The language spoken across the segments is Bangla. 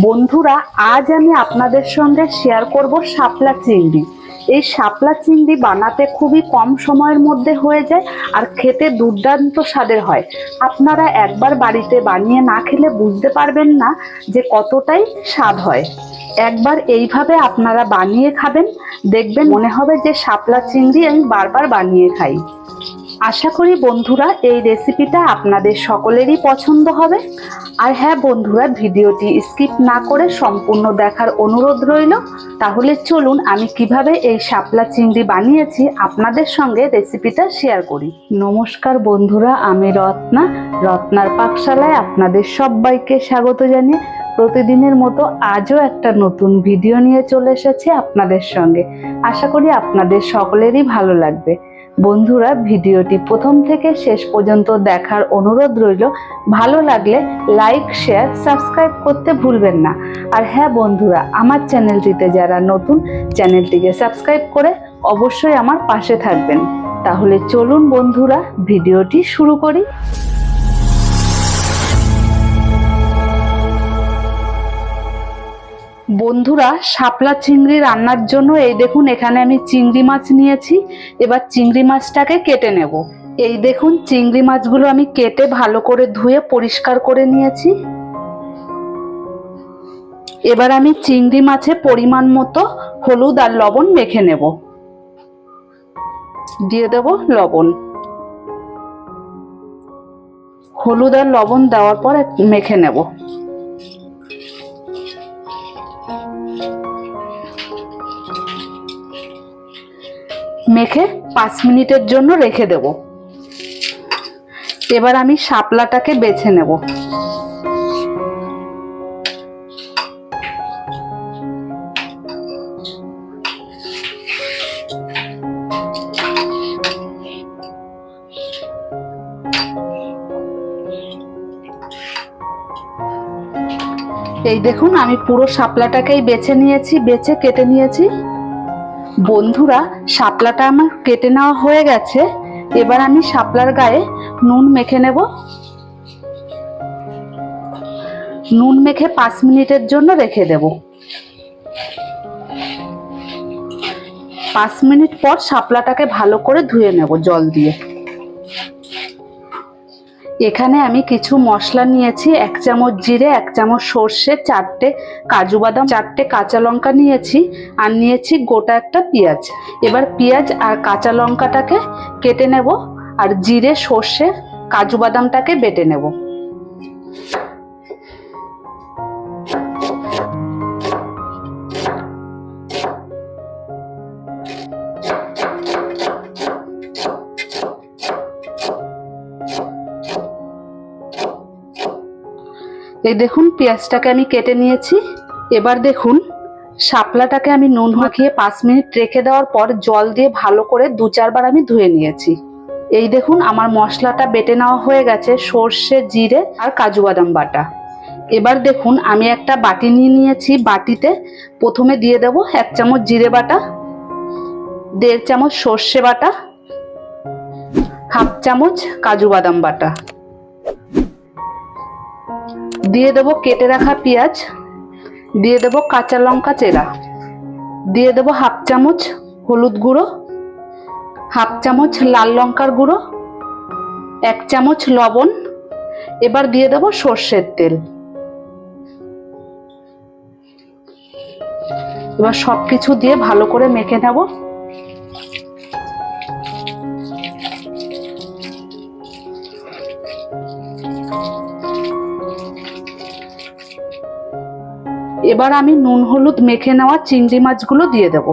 বন্ধুরা, আজ আমি আপনাদের সঙ্গে শেয়ার করব শাপলা চিংড়ি। এই শাপলা চিংড়ি বানাতে খুবই কম সময়ের মধ্যে হয়ে যায় আর খেতে দুর্দান্ত স্বাদের হয়। আপনারা একবার বাড়িতে বানিয়ে না খেলে বুঝতে পারবেন না যে কতটাই স্বাদ হয়। একবার এইভাবে আপনারা বানিয়ে খাবেন, দেখবেন মনে হবে যে শাপলা চিংড়ি আমি বারবার বানিয়ে খাই। আশা করি বন্ধুরা এই রেসিপিটা আপনাদের সকলেরই পছন্দ হবে। আর হ্যাঁ বন্ধুরা, ভিডিওটি স্কিপ না করে সম্পূর্ণ দেখার অনুরোধ রইল। তাহলে চলুন আমি কিভাবে এই শাপলা চিংড়ি বানিয়েছি আপনাদের সঙ্গে রেসিপিটা শেয়ার করি। নমস্কার বন্ধুরা, আমি রত্নার পাকশালায় আপনাদের সবাইকে স্বাগত জানিয়ে প্রতিদিনের মতো আজও একটা নতুন ভিডিও নিয়ে চলে এসেছি আপনাদের সঙ্গে। আশা করি আপনাদের সকলেরই ভালো লাগবে। বন্ধুরা, ভিডিওটি প্রথম থেকে শেষ পর্যন্ত দেখার অনুরোধ রইল। ভালো লাগলে লাইক, শেয়ার, সাবস্ক্রাইব করতে ভুলবেন না। আর হ্যাঁ বন্ধুরা, আমার চ্যানেলটিতে যারা নতুন, চ্যানেলটিকে সাবস্ক্রাইব করে অবশ্যই আমার পাশে থাকবেন। তাহলে চলুন বন্ধুরা ভিডিওটি শুরু করি। বন্ধুরা, শাপলা চিংড়ি রান্নার জন্য এই দেখুন এখানে আমি চিংড়ি মাছ নিয়েছি। এবার চিংড়ি মাছটাকে কেটে নেব। এই দেখুন চিংড়ি মাছগুলো আমি কেটে ভালো করে ধুয়ে পরিষ্কার করে নিয়েছি। এবার আমি চিংড়ি মাছে পরিমাণ মতো হলুদ আর লবণ মেখে নেব। দিয়ে দেব লবণ। হলুদ আর লবণ দেওয়ার পর মেখে নেব। মেখে 5 মিনিটের জন্য রেখে দেব। এবার আমি শাপলাটাকে বেছে নেব। এই দেখুন আমি পুরো শাপলাটাকেই বেছে নিয়েছি, বেছে কেটে নিয়েছি। বন্ধুরা, শাপলাটা আমার কেটে নেওয়া হয়ে গেছে। এবার আমি শাপলার গায়ে নুন মেখে নেব। নুন মেখে 5 মিনিটের জন্য রেখে দেব। 5 মিনিট পর শাপলাটাকে ভালো করে ধুয়ে নেব জল দিয়ে। এখানে আমি কিছু মশলা নিয়েছি। 1 চামচ জিরে, 1 চামচ সর্ষে, 4টে কাজু বাদাম, 4টে কাঁচা লঙ্কা নিয়েছি আর নিয়েছি গোটা একটা পেঁয়াজ। এবার পেঁয়াজ আর কাঁচা লঙ্কাটাকে কেটে নেব আর জিরে, সর্ষে, কাজু বাদামটাকে বেটে নেব। এই দেখুন পেঁয়াজটাকে আমি কেটে নিয়েছি। এবার দেখুন শাপলাটাকে আমি নুন মাখিয়ে 5 মিনিট রেখে দেওয়ার পর জল দিয়ে ভালো করে 2-4 বার আমি ধুয়ে নিয়েছি। এই দেখুন আমার মশলাটা বেটে নেওয়া হয়ে গেছে, সর্ষে, জিরে আর কাজু বাদাম বাটা। এবার দেখুন আমি একটা বাটি নিয়ে নিয়েছি। বাটিতে প্রথমে দিয়ে দেব 1 চামচ জিরে বাটা, 1.5 চামচ সর্ষে বাটা, 1/2 চামচ কাজু বাদাম বাটা। দিয়ে দেব কেটে রাখা পেঁয়াজ, দিয়ে দেব কাঁচা লঙ্কা চেরা, দিয়ে দেব 1/2 চামচ হলুদ গুঁড়ো, 1/2 চামচ লাল লঙ্কার গুঁড়ো, 1 চামচ লবণ। এবার দিয়ে দেব সর্ষের তেল। এবার সবকিছু দিয়ে ভালো করে মেখে নেব। এবার আমি নুন হলুদ মেখে নেওয়া চিংড়ি মাছগুলো দিয়ে দেব।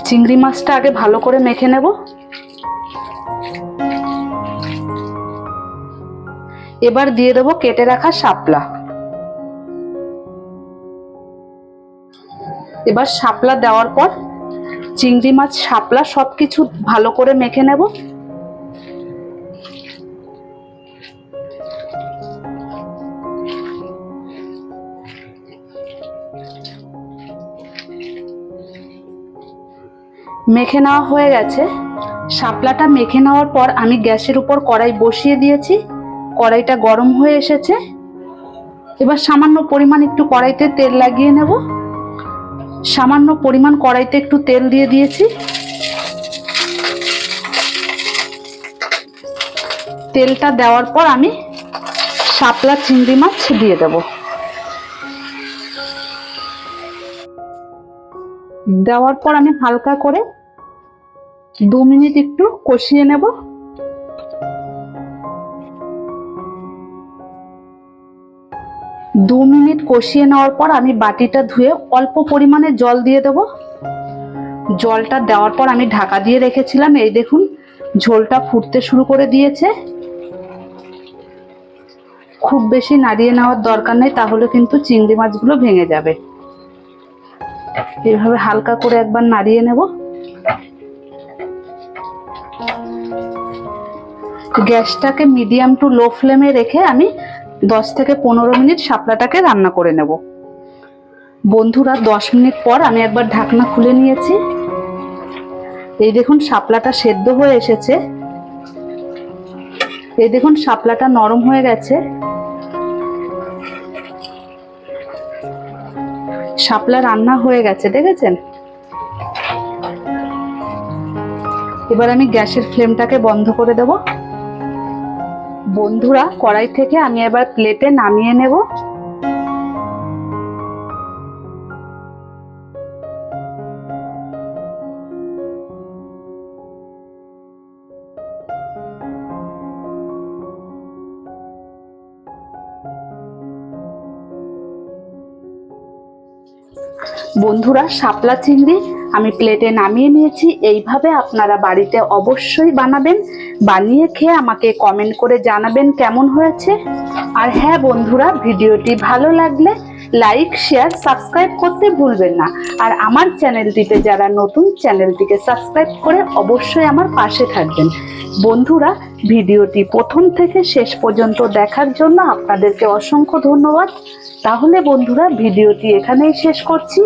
চিংড়ি মাছটা আগে ভালো করে মেখে নেব। এবার দিয়ে দেব কেটে রাখা শাপলা। এবার শাপলা দেওয়ার পর চিংড়ি মাছ, শাপলা সবকিছু ভালো করে মেখে নেব। মেখে নেওয়া হয়ে গেছে। শাপলাটা মেখে নেওয়ার পর আমি গ্যাসের উপর কড়াই বসিয়ে দিয়েছি। কড়াইটা গরম হয়ে এসেছে। এবার সামান্য পরিমাণ একটু কড়াইতে তেল লাগিয়ে নেব। সামান্য পরিমাণ কড়াইতে একটু তেল দিয়ে দিয়েছি। তেলটা দেওয়ার পর আমি শাপলা চিংড়ি মাছ দিয়ে দেব। দেওয়ার পর আমি হালকা করে 2 মিনিট একটু কষিয়ে নেব। দু মিনিট কষিয়ে নেওয়ার পর আমি বাটিটা ধুয়ে অল্প পরিমাণে জল দিয়ে দেব। জলটা দেওয়ার পর আমি ঢাকা দিয়ে রেখেছিলাম। এই দেখুন ঝোলটা ফুটতে শুরু করে দিয়েছে। খুব বেশি নাড়িয়ে নেওয়ার দরকার নেই, তাহলে কিন্তু চিংড়ি মাছগুলো ভেঙে যাবে। এইভাবে হালকা করে একবার নাড়িয়ে নেব। গ্যাসটাকে মিডিয়াম টু লো ফ্লেমে রেখে আমি 10 থেকে 15 মিনিট শাপলাটাকে রান্না করে নেব। বন্ধুরা 10 মিনিট পর আমি একবার ঢাকনা খুলে নিয়েছি। এই দেখুন শাপলাটা সেদ্ধ হয়ে এসেছে। এই দেখুন শাপলাটা নরম হয়ে গেছে। শাপলা রান্না হয়ে গেছে, দেখেছেন? এবার আমি গ্যাসের ফ্লেমটাকে বন্ধ করে দেব। বন্ধুরা কড়াই থেকে আমি এবার প্লেটে নামিয়ে নেব। বন্ধুরা শাপলা চিংড়ি আমি প্লেটে নামিয়ে নিয়েছি। এইভাবে আপনারা বাড়িতে অবশ্যই বানাবেন। বানিয়ে খেয়ে আমাকে কমেন্ট করে জানাবেন কেমন হয়েছে। আর হ্যাঁ বন্ধুরা, ভিডিওটি ভালো লাগলে লাইক, শেয়ার, সাবস্ক্রাইব করতে ভুলবেন না। আর আমার চ্যানেলটিতে যারা নতুন, চ্যানেলটিকে সাবস্ক্রাইব করে অবশ্যই আমার পাশে থাকবেন। বন্ধুরা ভিডিওটি প্রথম থেকে শেষ পর্যন্ত দেখার জন্য আপনাদেরকে অসংখ্য ধন্যবাদ। তাহলে বন্ধুরা ভিডিওটি এখানেই শেষ করছি।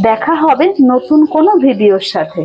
দেখা হবে নতুন কোনো ভিডিওর সাথে।